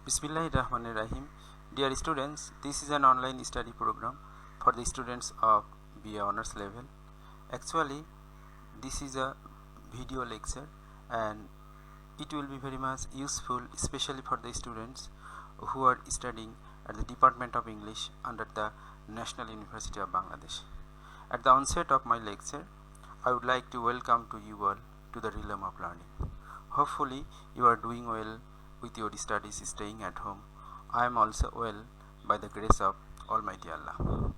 Bismillahirrahmanirrahim. Dear students, this is an online study program for the students of BA Honors level. Actually, this is a video lecture and it will be very much useful, especially for the students who are studying at the Department of English under the National University of Bangladesh. At the onset of my lecture, I would like to welcome to you all to the realm of learning. Hopefully, you are doing well with your studies, staying at home. I am also well by the grace of Almighty Allah.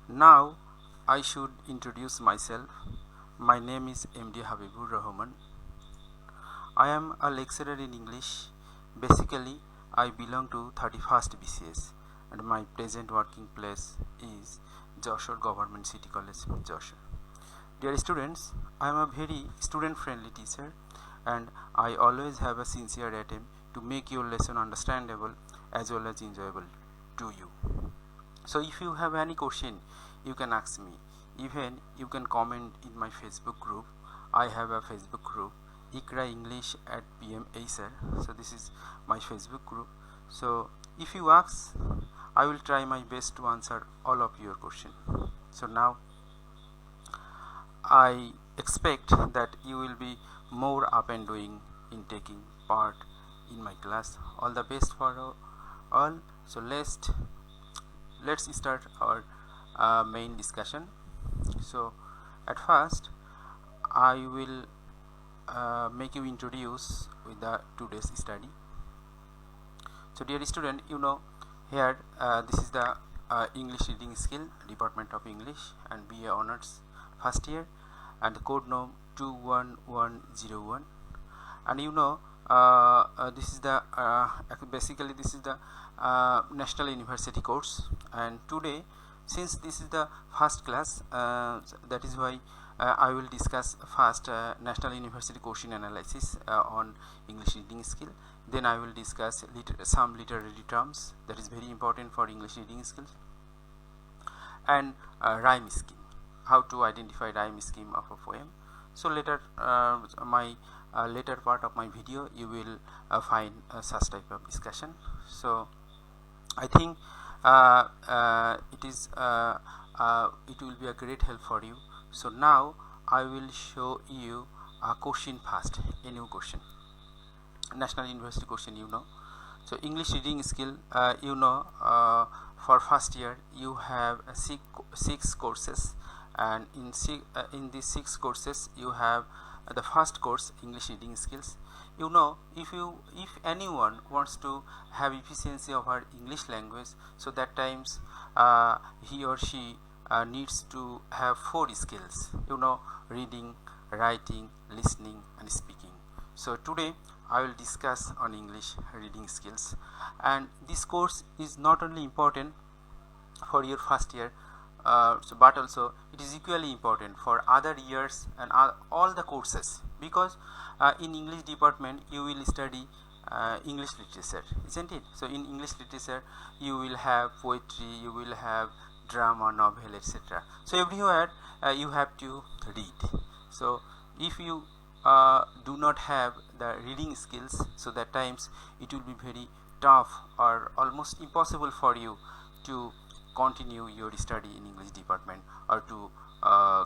Now, I should introduce myself. My name is MD Habibur Rahman. I am a lecturer in English. Basically, I belong to 31st BCS and my present working place is Joshua Government City College, Joshua. Dear students, I am a very student-friendly teacher and I always have a sincere attempt to make your lesson understandable as well as enjoyable to you. So if you have any question, you can ask me. Even you can comment in my Facebook group. I have a Facebook group, Ikra English at PM Acer. So this is my Facebook group. So if you ask, I will try my best to answer all of your questions. So now I expect that you will be more up and doing in taking part in my class. All the best for all. So let's start our main discussion. So at first I will make you introduce with the today's study. So dear student, you know here this is the English reading skill, Department of English and BA Honors first year, and the code name 21101. And you know this is the basically this is the National University course. And today, since this is the first class, that is why I will discuss first National University question analysis on English reading skill. Then I will discuss some literary terms that is very important for English reading skills, and rhyme scheme, how to identify rhyme scheme of a poem. So later my later part of my video you will find such type of discussion. So I think it will be a great help for you. So now I will show you a question first, a new question, National University question, you know. So English reading skill, you know, for first year you have six courses, and in these 6 courses you have the first course, English reading skills. You know, if anyone wants to have efficiency of her English language, so that times he or she needs to have 4 skills, you know, reading, writing, listening and speaking. So today I will discuss on English reading skills, and this course is not only important for your first year, but also it is equally important for other years and all the courses, because in English department you will study English literature, isn't it? So in English literature you will have poetry, you will have drama, novel, etc. So everywhere you have to read. So if you do not have the reading skills, so that times it will be very tough or almost impossible for you to continue your study in English department or to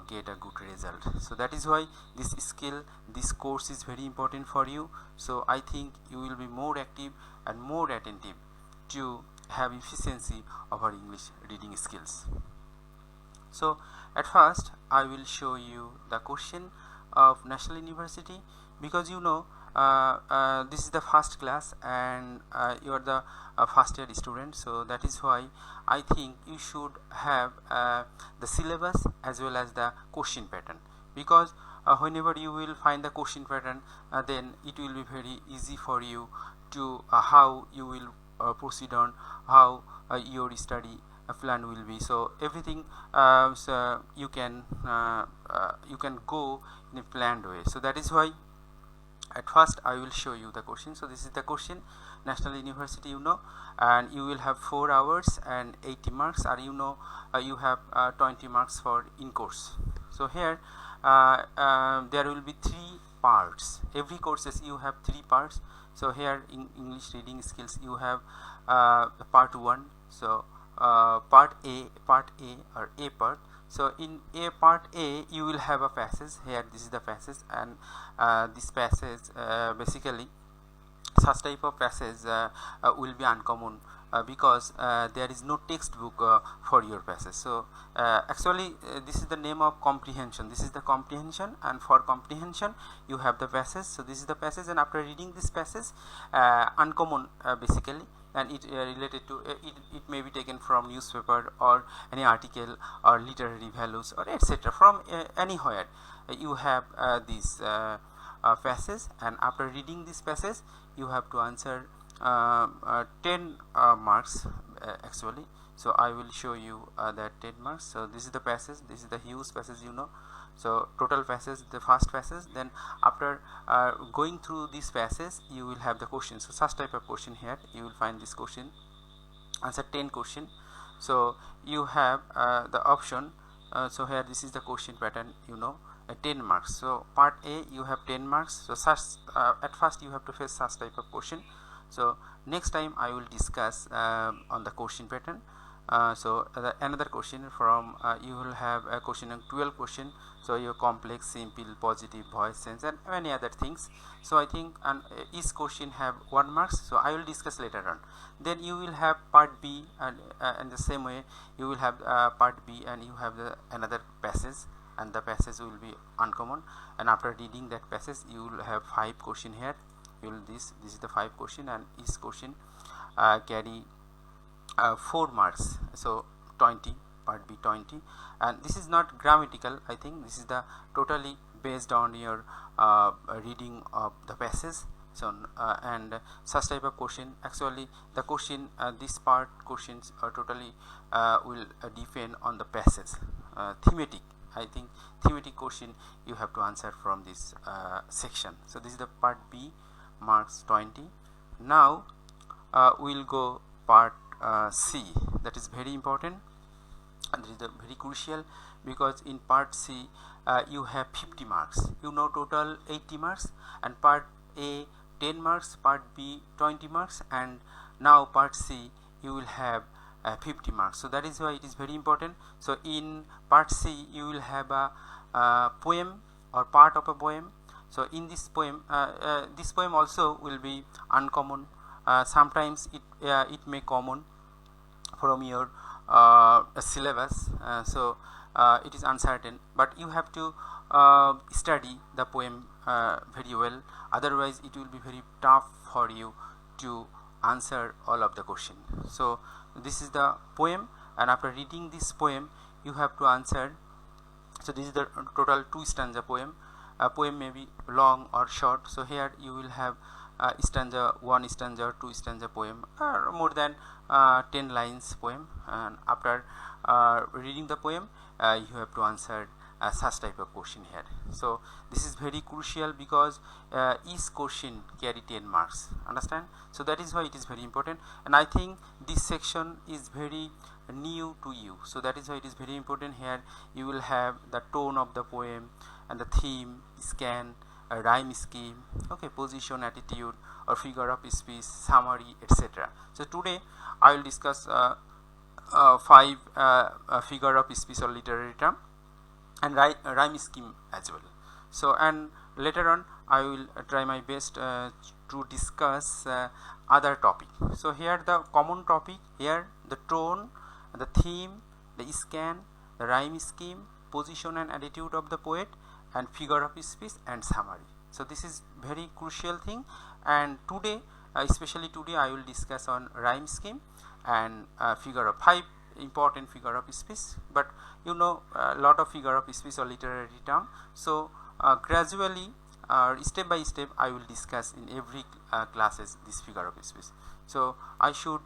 get a good result. So that is why this course is very important for you. So I think you will be more active and more attentive to have efficiency of our English reading skills. So at first I will show you the question of National University, because you know this is the first class and you are the first year student. So that is why I think you should have the syllabus as well as the question pattern, because whenever you will find the question pattern, then it will be very easy for you to how you will proceed on, how your study plan will be. So everything so you can go in a planned way. So that is why at first I will show you the question. So this is the question, National University, you know, and you will have 4 hours and 80 marks, or you know you have 20 marks for in course. So here there will be 3 parts. Every courses you have 3 parts. So here in English reading skills you have part 1. So part A or A part. So in A part A you will have a passage. Here this is the passage, and this passage basically such type of passage will be uncommon because there is no textbook for your passage. So actually this is the name of comprehension. This is the comprehension, and for comprehension you have the passage. So this is the passage, and after reading this passage uncommon basically, and it related to it may be taken from newspaper or any article or literary values or etc. from anywhere you have this passage, and after reading this passage you have to answer 10 marks actually. So I will show you that 10 marks. So this is the passage, this is the huge passage, you know. So total passage, the first passage, then after going through this passage you will have the question. So such type of question here you will find this question, answer 10 question. So you have the option. So here this is the question pattern, you know, 10 marks. So part A you have 10 marks. So such at first you have to face such type of question. So next time I will discuss on the question pattern. So another question from you will have a question on 12 question. So your complex, simple, positive, voice sense, and many other things. So I think each question have 1 marks. So I will discuss later on. Then you will have part B, and in the same way you will have part B, and you have the another passage, and the passage will be uncommon. And after reading that passage you will have 5 question here. You will this is the 5 question, and each question carry 4 marks. So 20, part B 20, and this is not grammatical. I think this is the totally based on your reading of the passage. So and such type of question, actually the question this part questions are totally will depend on the passage. Thematic, I think thematic question you have to answer from this section. So this is the part B, marks 20. Now we'll go part C. That is very important, and this is the very crucial, because in part C you have 50 marks, you know, total 80 marks, and part A 10 marks, part B 20 marks, and now part C you will have 50 marks. So that is why it is very important. So in part C you will have a poem or part of a poem. So in this poem also will be uncommon. Sometimes it may common from your syllabus. So it is uncertain, but you have to study the poem very well, otherwise it will be very tough for you to answer all of the question. So this is the poem, and after reading this poem you have to answer. So this is the total 2 stanza poem. A poem may be long or short. So here you will have stanza 1 stanza 2 stanza poem, or more than 10 lines poem, and after reading the poem you have to answer such type of question here. So this is very crucial, because each question carry 10 marks, understand. So that is why it is very important, and I think this section is very new to you. So that is why it is very important. Here you will have the tone of the poem, and the theme, scan, a rhyme scheme, okay, position, attitude or figure of speech, summary, etc. So today I will discuss 5 figure of speech or literary term, and rhyme scheme as well. So and later on I will try my best to discuss other topic. So here the common topic here, the tone, the theme, the scan, the rhyme scheme, position and attitude of the poet, and figure of speech and summary. So this is very crucial thing, and today especially today I will discuss on rhyme scheme and figure of 5 important figure of speech. But you know, a lot of figure of speech or literary term. So gradually step by step I will discuss in every classes this figure of speech. So I should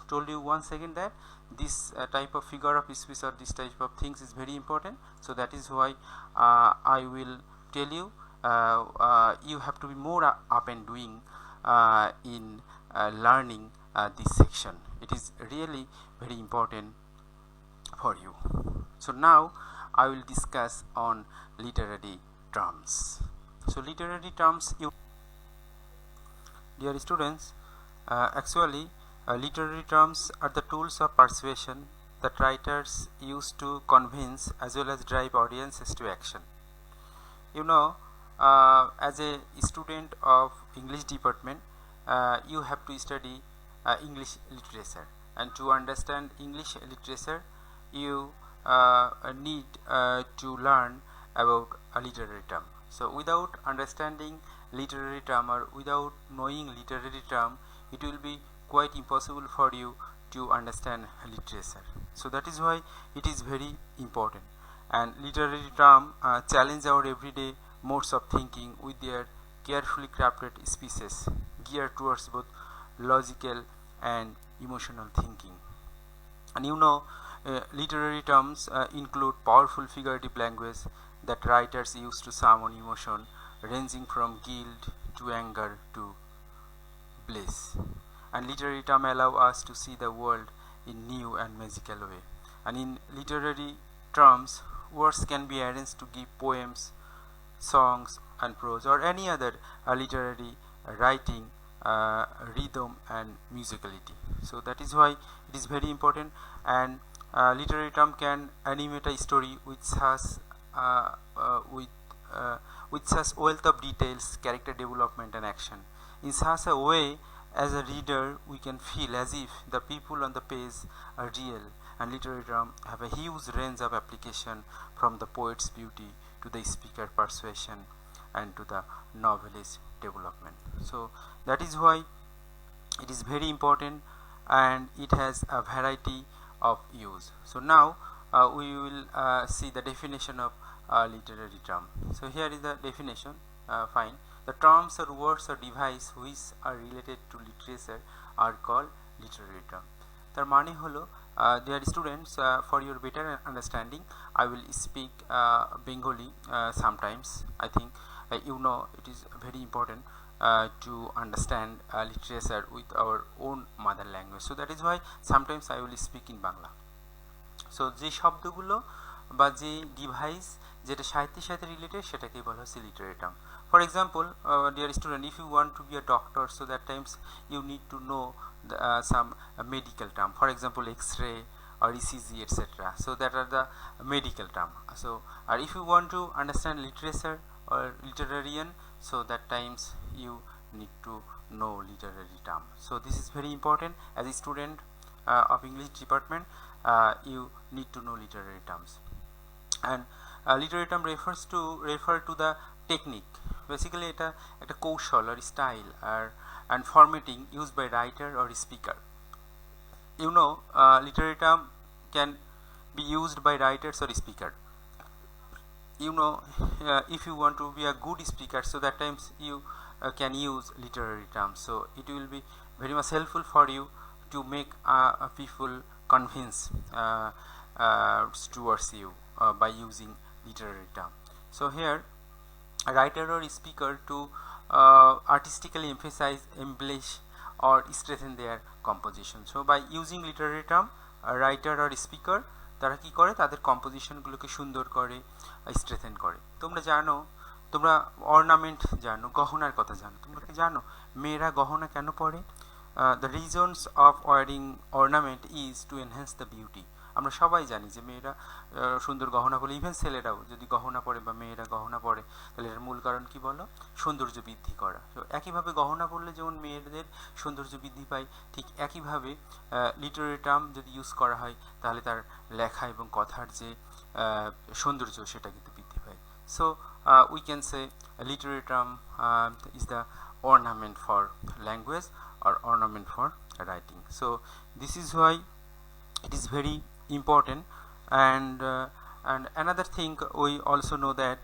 told you once again that this type of figure of speech or this type of things is very important. So that is why I will tell you you have to be more up and doing in learning this section. It is really very important for you. So now I will discuss on literary terms. So literary terms, dear students, actually literary terms are the tools of persuasion that writers use to convince as well as drive audiences to action. As a student of English department, you have to study English literature, and to understand English literature you need to learn about a literary term. So without understanding literary term or without knowing literary term, it will be quite impossible for you to understand literature. So that is why it is very important, and literary term challenge our everyday modes of thinking with their carefully crafted speeches geared towards both logical and emotional thinking. And literary terms include powerful figurative language that writers use to summon emotion ranging from guilt to anger to bliss. And literary terms allow us to see the world in new and magical way. And in literary terms, words can be arranged to give poems, songs and prose or any other literary writing rhythm and musicality. So that is why it is very important. And literary term can animate a story with such wealth of details, character development and action in such a way as a reader we can feel as if the people on the page are real. And literary terms have a huge range of application, from the poet's beauty to the speaker persuasion and to the novelist development. So that is why it is very important, and it has a variety of use. So now we will see the definition of literary term. So here is the definition. Fine. The terms or words or device which are related to literature are called literary term. তার মানে হলো, dear students, for your better understanding I will speak Bengali sometimes. I think it is very important to understand literature with our own mother language. So that is why sometimes I will speak in Bangla. So যে শব্দগুলো বা যে device যেটা সাহিত্যের সাথে related সেটাকেই বলা হচ্ছে literary term. For example, dear student, if you want to be a doctor, so that times you need to know some medical term. For example, X-ray or ECG, etc. So that are the medical term. So if you want to understand literature or literarian, so that times you need to know literary term. So this is very important. As a student of English department, you need to know literary terms. And literary term refer to the technique. Basically এটা একটা কৌশল or style and formatting used by writer or speaker. Literary term can be used by writers or speaker. If you want to be a good speaker, so that times you can use literary terms. So it will be very much helpful for you to make people convince towards you by using literary term. So here a writer or speaker to artistically emphasize, embellish or strengthen their composition. So by using literary term, a writer or speaker তারা কি করে, তাদের কম্পোজিশনগুলোকে সুন্দর করে, স্ট্রেথেন করে. তোমরা ornament জানো, গহনার কথা জানো. তোমরা কি জানো মেয়েরা গহনা কেন পরে? The reasons of wearing ornament is to enhance the beauty. আমরা সবাই জানি যে মেয়েরা সুন্দর গহনা পরে, ইভেন ছেলেরাও যদি গহনা পরে বা মেয়েরা গহনা পরে, তাহলে এর মূল কারণ কি বলো? সৌন্দর্য বৃদ্ধি করা. তো একইভাবে গহনা পরলে যেমন মেয়েদের সৌন্দর্য বৃদ্ধি পায়, ঠিক একইভাবে লিটারেরি টার্ম যদি ইউজ করা হয় তাহলে তার লেখা এবং কথার যে সৌন্দর্য সেটা কিন্তু বৃদ্ধি পায়. So we can say literary term is the ornament for language or ornament for writing. So this is why it is very important. And another thing, we also know that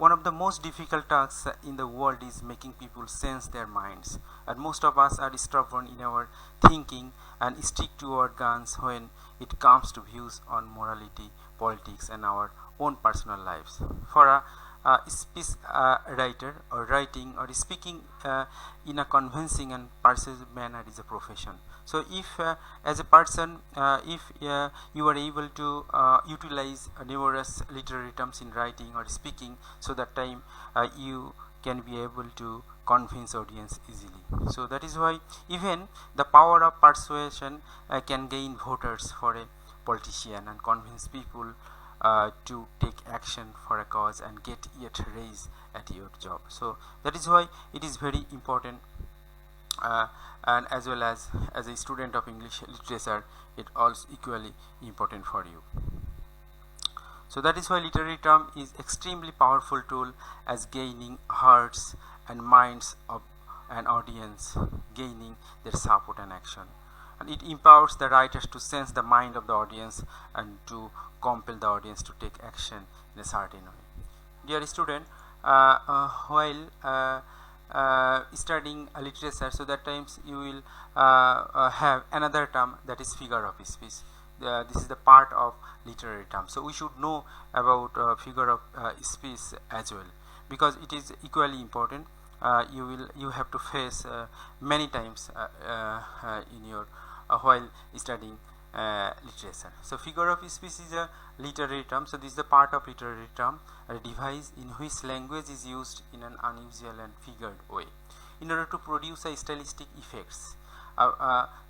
one of the most difficult tasks in the world is making people sense their minds, and most of us are stubborn in our thinking and stick to our guns when it comes to views on morality, politics and our own personal lives. For a speech writer or writing or speaking in a convincing and persuasive manner is a profession. So if as a person if you are able to utilize numerous literary terms in writing or speaking, so that time you can be able to convince audience easily. So that is why even the power of persuasion can gain voters for a politician and convince people to take action for a cause and get yet raise at your job. So that is why it is very important, and as well as a student of English literature, it also equally important for you. So that is why literary term is extremely powerful tool as gaining hearts and minds of an audience, gaining their support and action. And it empowers the writers to sense the mind of the audience and to compel the audience to take action in a certain way. Dear student, while studying literature, so that times you will have another term, that is figure of speech. This is the part of literary term, so we should know about figure of speech as well, because it is equally important. You have to face many times in your while studying literature. So figure of speech is a literary term. So this is the part of literary term, a device in which language is used in an unusual and figured way in order to produce a stylistic effects.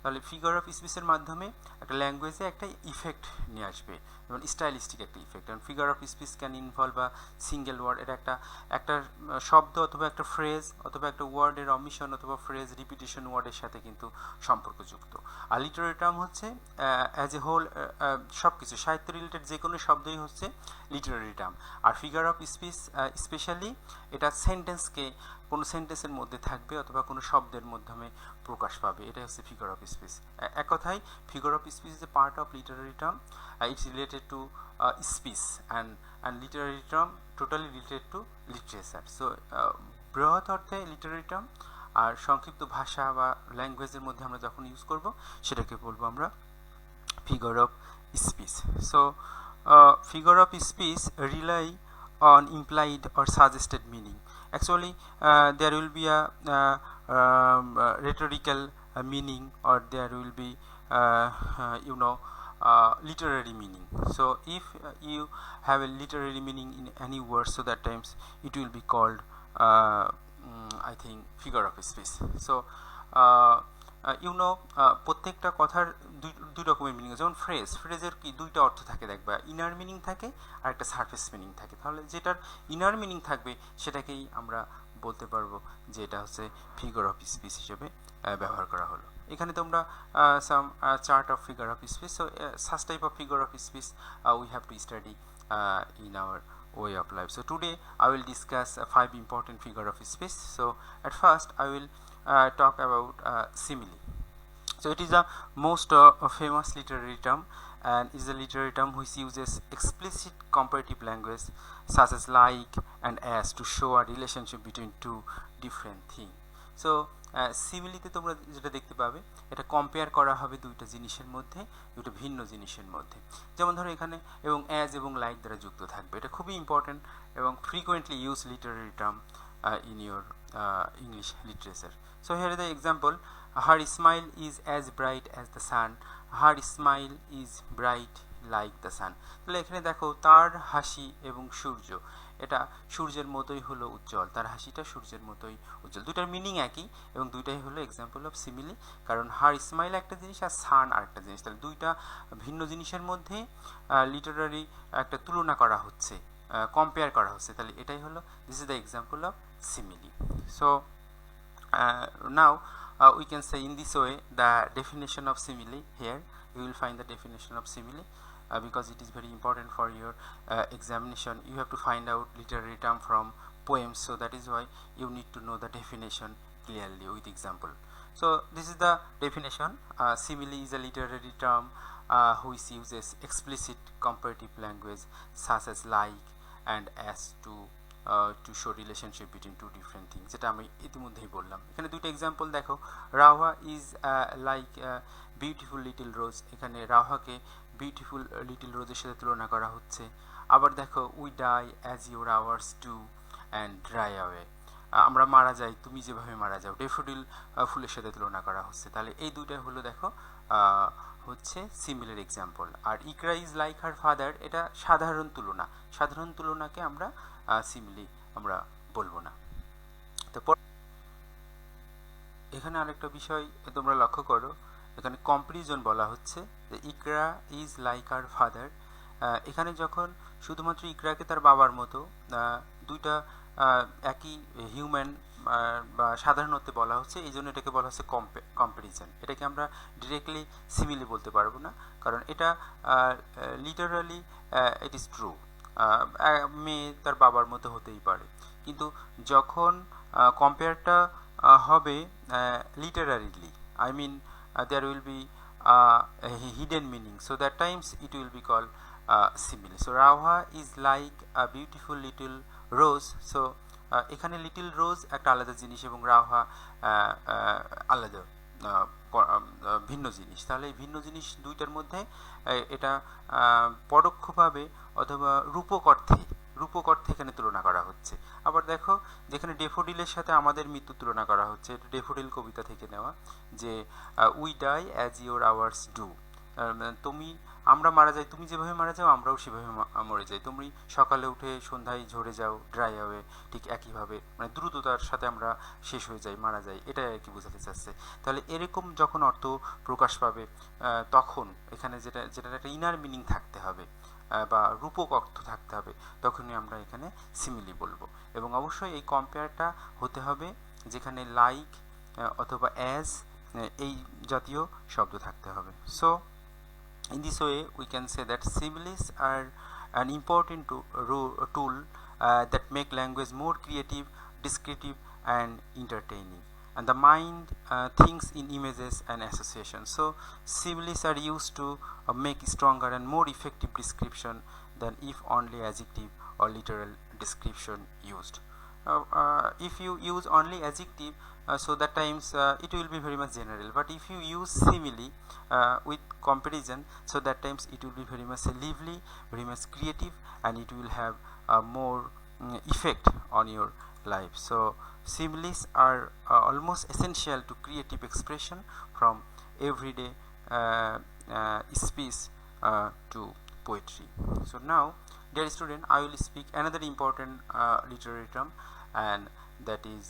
তাহলে figure of স্পিচের মাধ্যমে একটা ল্যাঙ্গুয়েজে একটা effect নিয়ে আসবে, যেমন stylistic একটা effect. কারণ figure of speech can involve a single word, এটা একটা শব্দ অথবা একটা ফ্রেজ অথবা একটা ওয়ার্ডের অমিশন অথবা ফ্রেজ রিপিটেশন ওয়ার্ডের সাথে কিন্তু সম্পর্কযুক্ত। আর লিটারেরি টার্ম হচ্ছে অ্যাজ এ হোল সব কিছু সাহিত্য রিলেটেড যে কোনো শব্দই হচ্ছে লিটারেরি টার্ম। আর ফিগার অফ স্পিচ স্পেশালি এটা সেন্টেন্সকে কোনো সেন্টেন্সের মধ্যে থাকবে অথবা কোনো শব্দের মাধ্যমে প্রকাশ পাবে, এটা হচ্ছে ফিগার অফ স্পিচ। এক কথায় figure of speech is a part of Literary term, it's related to speech and Literary term totally related to literature. So বৃহৎ অর্থে লিটারারি টার্ম আর সংক্ষিপ্ত ভাষা বা ল্যাঙ্গুয়েজের মধ্যে আমরা যখন ইউজ করব সেটাকে বলবো আমরা figure of speech. So figure of speech rely on implied or suggested meaning. Actually there will be a rhetorical meaning, or there will be literary meaning. So if you have a literary meaning in any word, so that times it will be called I think figure of speech. So প্রত্যেকটা কথার দুই রকমের meaning, যেমন ফ্রেজের কি দুইটা অর্থ থাকে, দেখবা ইনার মিনিং থাকে আর একটা সারফেস মিনিং থাকে। তাহলে যেটার ইনার মিনিং থাকবে সেটাকেই আমরা বলতে পারবো যে এটা হচ্ছে ফিগার অফ স্পিচ হিসেবে ব্যবহার করা হলো। এখানে তোমরা some chart of figure of speech, so such type of figure of speech we have to study in our way of life. So today I will discuss 5 important figure of speech. So at first I will talk about simile. So it is a most famous literary term, and is a literary term which uses explicit comparative language such as like and as to show a relationship between two different things. So সিমিলিতে তোমরা যেটা দেখতে পাবে, এটা compare করা হবে দুইটা জিনিসের মধ্যে, দুটো ভিন্ন জিনিসের মধ্যে। যেমন ধরো এখানে এবং অ্যাজ এবং লাইক দ্বারা যুক্ত থাকবে, এটা খুবই ইম্পর্টেন্ট এবং frequently use Literary term in your English literature. So here is the example: her smile is as bright as the sun, her smile is bright like the sun. তাহলে এখানে দেখো তার হাসি এবং সূর্য, এটা সূর্যের মতোই হলো উজ্জ্বল, তার হাসিটা সূর্যের মতোই উজ্জ্বল। দুটার মিনিং একই এবং দুইটাই হলো এক্সাম্পল অফ সিমিলি, কারণ হার স্মাইল একটা জিনিস আর সান আরেকটা জিনিস। তাহলে দুইটা ভিন্ন জিনিসের মধ্যে লিটারারি একটা তুলনা করা হচ্ছে, কম্পেয়ার করা হচ্ছে, তাহলে এটাই হলো this is the example of simile. So now we can say in this way the definition of simile. Here you will find the definition of simile because it is very important for your examination. You have to find out literary term from poems, so that is why you need to know the definition clearly with example. So this is the definition. Simile is a literary term which uses explicit comparative language such as like and as to show relationship between two different things, যেটা আমি ইতিমধ্যেই বললাম। এখানে দুটো example দেখো, রাহা is like beautiful little রোজ, এখানে রাহাকে beautiful little রোজের সাথে তুলনা করা হচ্ছে। আবার দেখো we die as your hours do and dry away, আমরা মারা যাই তুমি যেভাবে মারা যাও, ডেফোডিল ফুলের সাথে তুলনা করা হচ্ছে। তাহলে এই দুইটা হলো দেখো হচ্ছে সিমিলার এক্সাম্পল। আর Iqra is like her father, এটা সাধারণ তুলনা, সাধারণ তুলনাকে আমরা সিমিলি আমরা বলবো না। তো এখানে আরেকটা বিষয় তোমরা লক্ষ্য করো, এখানে কম্পারিজন বলা হচ্ছে যে ইকরা ইজ লাইক আর ফাদার। এখানে যখন শুধুমাত্র ইকরাকে তার বাবার মতো দুইটা একই হিউম্যান বা সাধারণত্বে বলা হচ্ছে, এই জন্য এটাকে বলা হচ্ছে কম্পারিজন। এটাকে আমরা ডিরেক্টলি সিমিলি বলতে পারবো না, কারণ এটা লিটারালি ইট ইজ ট্রু, মেয়ে তার বাবার মতো হতেই পারে। কিন্তু যখন কম্পেয়ারটা হবে literally, I mean there will be a hidden meaning, so that times it will be called simile. So Raha is like a beautiful little rose. So এখানে লিটল রোজ একটা আলাদা জিনিস এবং রাহা আলাদা ভিন্ন জিনিস। তাহলে এই ভিন্ন জিনিস দুইটার মধ্যে এটা পরোক্ষভাবে অথবা রূপক অর্থে এখানে তুলনা করা হচ্ছে। আবার দেখো যেখানে ডেফোডিলের সাথে আমাদের মৃত্যু তুলনা করা হচ্ছে, এটা ডেফোডিল কবিতা থেকে নেওয়া, যে we die as your hours do, আমরা মারা যাই তুমি যেভাবে মারা যাও আমরাও সেভাবে মরে যাই, তুমি সকালে উঠে সন্ধ্যায় ঝরে যাও ড্রাই হবে, ঠিক একইভাবে মানে দ্রুততার সাথে আমরা শেষ হয়ে যাই, মারা যাই, এটাই আর কি বোঝাতে চাচ্ছে। তাহলে এরকম যখন অর্থ প্রকাশ পাবে তখন এখানে যেটা একটা ইনার মিনিং থাকতে হবে বা রূপক অর্থ থাকতে হবে, তখনই আমরা এখানে সিমিলি বলবো। এবং অবশ্যই এই কম্পেয়ারটা হতে হবে যেখানে লাইক অথবা অ্যাজ এই জাতীয় শব্দ থাকতে হবে। So in this way we can say that similes are an important tool that make language more creative, descriptive and entertaining, and the mind thinks in images and associations. So similes are used to make stronger and more effective description than if only adjective or literal description used. If you use only adjective, so that times it will be very much general, but if you use simile with comparison, so that times it will be very much lively, very much creative, and it will have more effect on your life. So similes are almost essential to creative expression from everyday speech to poetry. So now dear student, I will speak another important literary term, and that is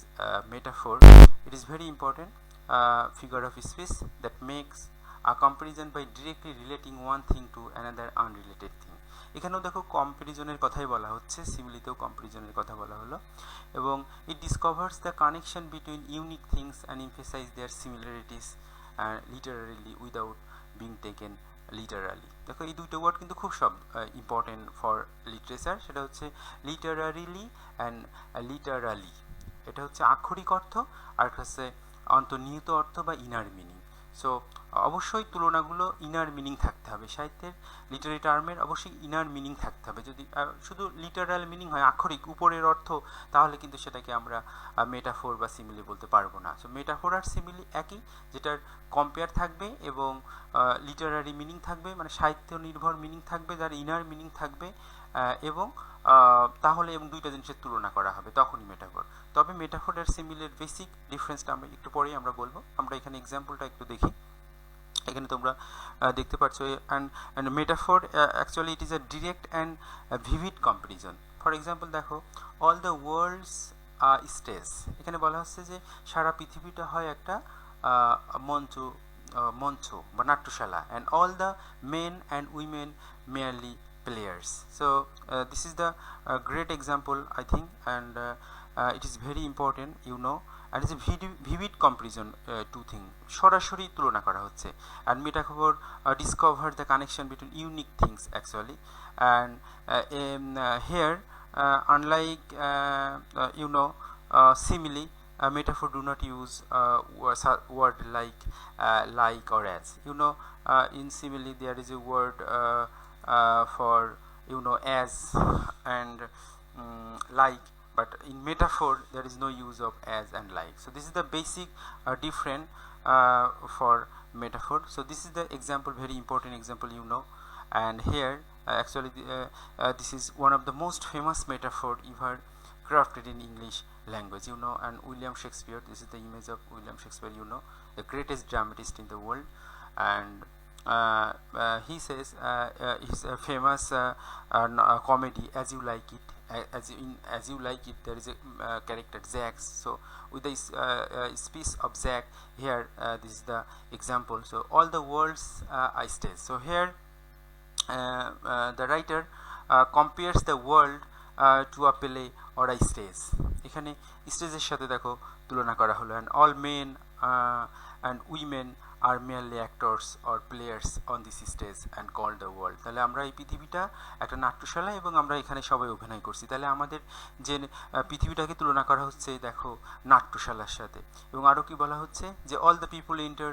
metaphor. It is very important figure of speech that makes a comparison by directly relating one thing to another unrelated thing. এখানেও দেখো কম্পারিজনের কথাই বলা হচ্ছে, সিমিলিতেও কম্পারিজনের কথা বলা হলো, এবং it discovers the connection between unique things and emphasises their similarities literally without being taken literally. দেখো এই দুইটা ওয়ার্ড কিন্তু খুব ইম্পর্টেন্ট ফর লিটারেচার, সেটা হচ্ছে লিটারারিলি অ্যান্ড লিটারালি। এটা হচ্ছে আক্ষরিক অর্থ, আর হচ্ছে অন্তর্নিহিত অর্থ বা ইনার মিনিং। সো অবশ্যই তুলনাগুলো ইনার মিনিং থাকতে হবে, সাহিত্যের লিটারি টার্মের অবশ্যই ইনার মিনিং থাকতে হবে। যদি শুধু লিটারাল মিনিং হয় আক্ষরিক উপরের অর্থ, তাহলে কিন্তু সেটাকে আমরা মেটাফোর বা সিমিলি বলতে পারবো না। সো মেটাফোর আর সিমিলি একই, যেটার কম্পেয়ার থাকবে এবং লিটারারি মিনিং থাকবে, মানে সাহিত্য নির্ভর মিনিং থাকবে, যার ইনার মিনিং থাকবে, এবং তাহলে এবং দুইটা জিনিসের তুলনা করা হবে, তখনই মেটাফোর। তবে মেটাফোর আর সিমিলের বেসিক ডিফারেন্সটা আমরা একটু পরেই আমরা বলবো। আমরা এখানে এক্সাম্পলটা একটু দেখি। এখানে তোমরা দেখতে পাচ্ছ, and metaphor actually it is a direct and vivid comparison. For example দেখো, অল দ্য ওয়ার্ল্ডস স্টেজ, এখানে বলা হচ্ছে যে সারা পৃথিবীটা হয় একটা মঞ্চ বা নাট্যশালা, and all the men and women merely players. So this is the great example I think, and it is very important, you know, and it's a vivid comparison two things, সরাসরি তুলনা করা হচ্ছে। and metaphor discover the connection between unique things actually, and here unlike you know simile, metaphor do not use word like or as, you know, in simile there is a word for, you know, as and like, but in metaphor there is no use of as and like. So this is the basic difference for metaphor. So this is the example, very important example, you know, and here Actually, this is one of the most famous metaphor ever crafted in English language, you know. And William Shakespeare, this is the image of William Shakespeare, you know, the greatest dramatist in the world. And he says his famous comedy As You Like It. As You Like It, there is a character Zack. So with this speech of Zack here, this is the example. So all the world's I stage. So here the writer compares the world to a play or a stage. এখানে স্টেজের সাথে দেখো তুলনা করা হলো, and all men and women are merely actors or players on this stage and called the world. তাহলে আমরা এই পৃথিবীটা একটা নাট্যশালা এবং আমরা এখানে সবাই অভিনয় করছি। তাহলে আমাদের যে পৃথিবীটাকে তুলনা করা হচ্ছে দেখো নাট্যশালার সাথে। এবং আরও কি বলা হচ্ছে যে all the people enter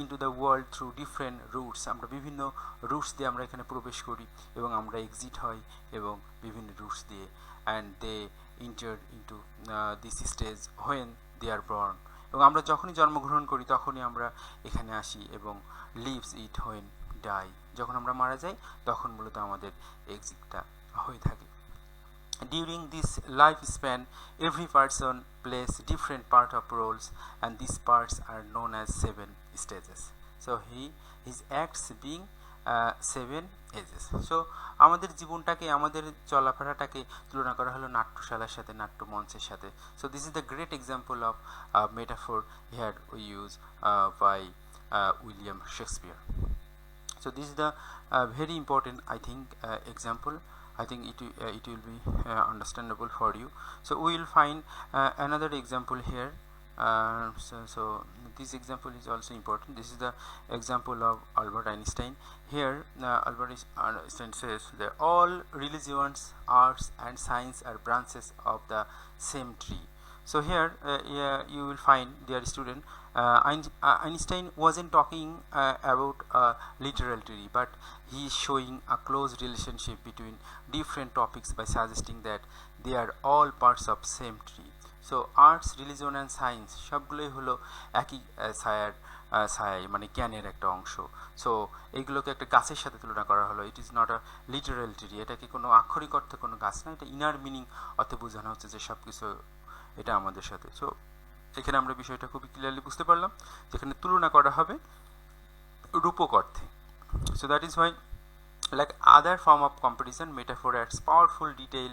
into the world through different roots. আমরা বিভিন্ন রুটস দিয়ে আমরা এখানে প্রবেশ করি এবং আমরা এক্সিট হই এবং বিভিন্ন রুটস দিয়ে, and they enter into this stage when they are born. এবং আমরা যখনই জন্মগ্রহণ করি তখনই আমরা এখানে আসি, এবং লিভস ইট হোয়েন ডাই, যখন আমরা মারা যাই তখন মূলত আমাদের এক্সিটটা হয়ে থাকে। During this lifespan, every person plays different part of roles, and these parts are known as 7 stages. So his acts being 7 ages. So আমাদের জীবনটাকে, আমাদের চলাফেরাটাকে তুলনা করা হলো নাট্যশালার সাথে, নাট্যমঞ্চের সাথে। So this is the great example of metaphor here we use by William Shakespeare. So this is the very important, I think, example. I think it will be understandable for you. So we will find another example here. So this example is also important. This is the example of Albert Einstein. Here Albert Einstein says that all religions, arts and science are branches of the same tree. So here you will find, dear student, Einstein wasn't talking about a literal tree, but he is showing a close relationship between different topics by suggesting that they are all parts of same tree. So arts, religion and science সবগুলোই হলো একই ছায়া, মানে জ্ঞানের একটা অংশ। So এইগুলোকে একটা গাছের সাথে তুলনা করা হলো। It is not a literal tree, এটাকে কোনো আক্ষরিক অর্থে কোনো গাছ না, এটা ইনার মিনিং অর্থে বোঝানো হচ্ছে যে সব কিছু এটা আমাদের সাথে। সো এখানে আমরা বিষয়টা খুবই ক্লিয়ারলি বুঝতে পারলাম, যেখানে তুলনা করা হবে রূপক অর্থে। So that is Y, like other form of comparison, metaphor adds powerful detail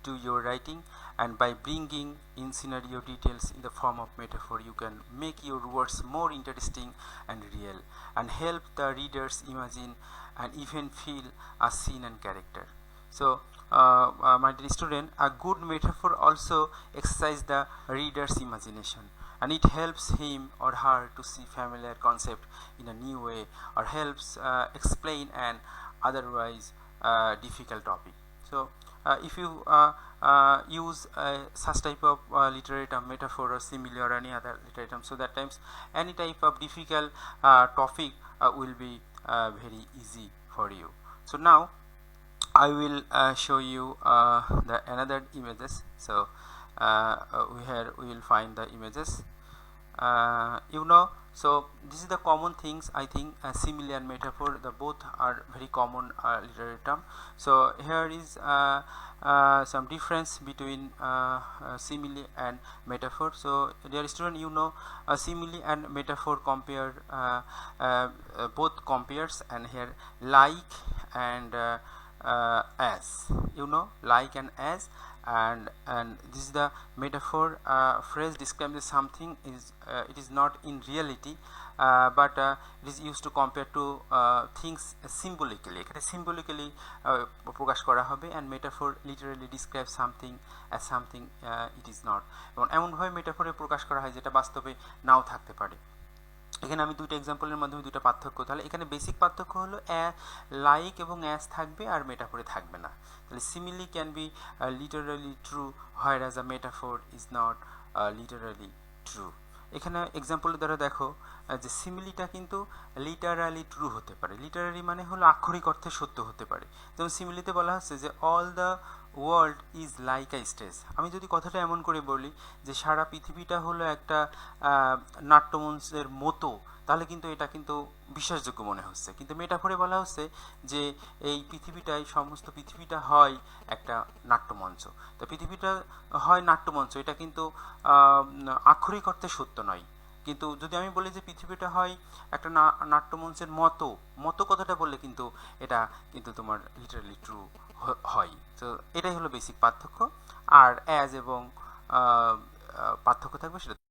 to your writing, and by bringing in scenario details in the form of metaphor, you can make your words more interesting and real, and help the readers imagine and even feel a scene and character. So my dear student, a good metaphor also exercises the reader's imagination, and it helps him or her to see familiar concept in a new way, or helps explain an otherwise difficult topic. So if you use such type of literary term, metaphor or simile or any other literary term, so that times any type of difficult topic will be very easy for you. So now I will show you the another images. So here we will find the images. You know, so this is the common things, I think, simile and metaphor, the both are very common literary term. So here is some difference between simile and metaphor. So dear student, you know, simile and metaphor compare, both compares, and here like and as, you know, like and as, and this is the metaphor phrase describes something is it is not in reality, but it is used to compare to things symbolically. এখানে symbolically প্রকাশ করা হবে, and metaphor literally describes something as something it is not, এবং এমনভাবে মেটাফোরে প্রকাশ করা হয় যেটা বাস্তবে নাও থাকতে পারে। এখানে আমি দুটো এক্সাম্পলের মাধ্যমে দুটো পার্থক্য, তাহলে এখানে বেসিক পার্থক্য হলো লাইক এবং অ্যাজ থাকবে আর মেটাফোরে থাকবে না। তাহলে simile can be literally true, where as a metaphor is not literally true. এখানে এক্সাম্পলের দ্বারা দেখো যে সিমিলিটা কিন্তু লিটারালি ট্রু হতে পারে। লিটারারি মানে হলো আক্ষরিক অর্থে সত্য হতে পারে। যেমন সিমিলিতে বলা হচ্ছে যে all the world is like a stage, আমি যদি কথাটা এমন করে বলি যে সারা পৃথিবীটা হলো একটা নাট্যমঞ্চের মতো, তাহলে কিন্তু এটা কিন্তু বিশ্বাসযোগ্য মনে হচ্ছে। কিন্তু মেটাফোরে বলা হচ্ছে যে এই পৃথিবীটাই, সমস্ত পৃথিবীটা হয় একটা নাট্যমঞ্চ। তো পৃথিবীটা হয় নাট্যমঞ্চ, এটা কিন্তু আক্ষরিক অর্থে সত্য নয়। কিন্তু যদি আমি বলি যে পৃথিবীটা হয় একটা নাট্যমঞ্চের মতো, মতো কথাটা বললে কিন্তু এটা কিন্তু তোমার লিটারালি ট্রু হয়। তো এটাই হলো বেসিক পার্থক্য। আর অ্যাজ এবং পার্থক্য থাকবে সেটা